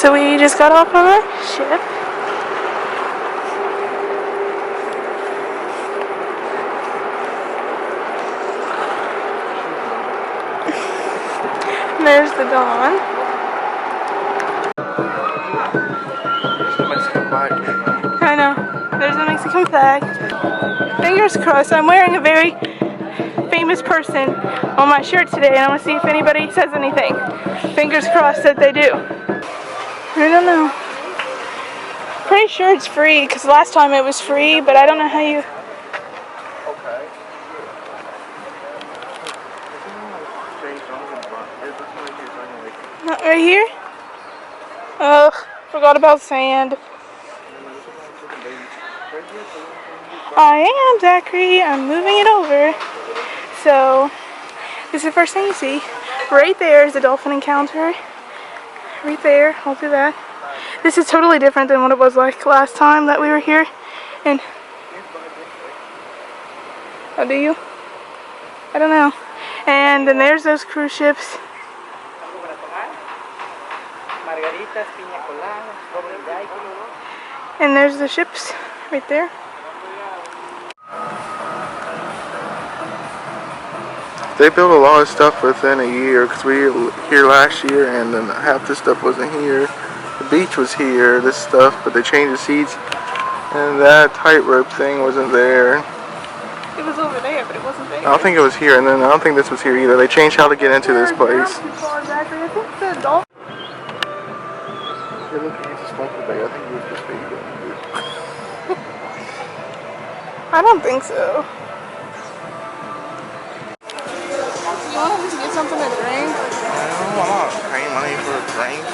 So we just got off of our ship. And there's the dawn. I know. There's a Mexican flag. Fingers crossed. I'm wearing a very famous person on my shirt today, and I want to see if anybody says anything. Fingers crossed that they do. I don't know. Pretty sure it's free, because last time it was free, but I don't know how you... Okay. Not right here? Ugh, forgot about sand. I am, Zachary. I'm moving it over. So, this is the first thing you see. Right there is the dolphin encounter. Right there. I'll do that. This is totally different than what it was like last time that we were here. And oh, do you? I don't know. And then there's those cruise ships. And there's the ships right there. They built a lot of stuff within a year, because we were here last year and then half the stuff wasn't here. The beach was here, this stuff, but they changed the seats and that tightrope thing wasn't there. It was over there, but it wasn't there. I don't think it was here, and then I don't think this was here either. They changed how to get into this place. I think the dolphin... You're looking at the smoker bay. I think it was just vegan. I don't think so. You want to get something to drink? No, I'm not paying money for a drink.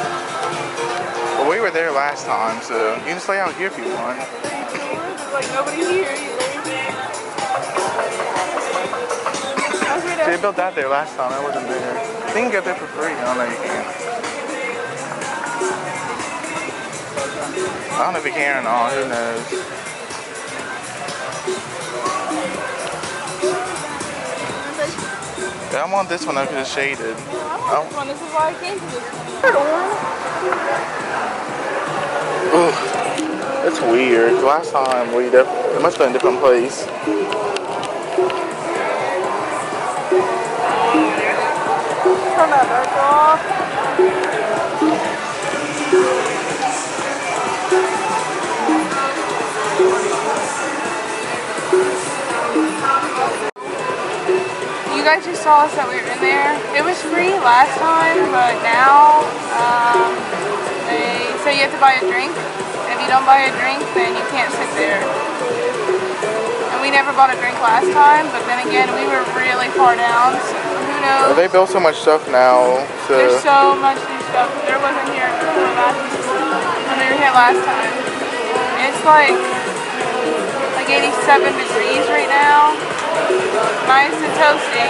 Well, we were there last time, so you can stay out here if you want. There's like nobody here either. They built that there last time. I wasn't there. You can get there for free. I don't know you can. I don't know if you can or not. Who knows? Yeah, I want this one though because it's shaded. I want this one. This is why I came to this one. Ooh, it's weird. Last time it must have been a different place. Turn that back off. You guys just saw us that we were in there. It was free last time, but now they say you have to buy a drink. If you don't buy a drink, then you can't sit there. And we never bought a drink last time, but then again, we were really far down, so who knows? They built so much stuff now. There's so much new stuff. There wasn't here before when we were here last time. It's like 87 degrees right now. Nice and toasty.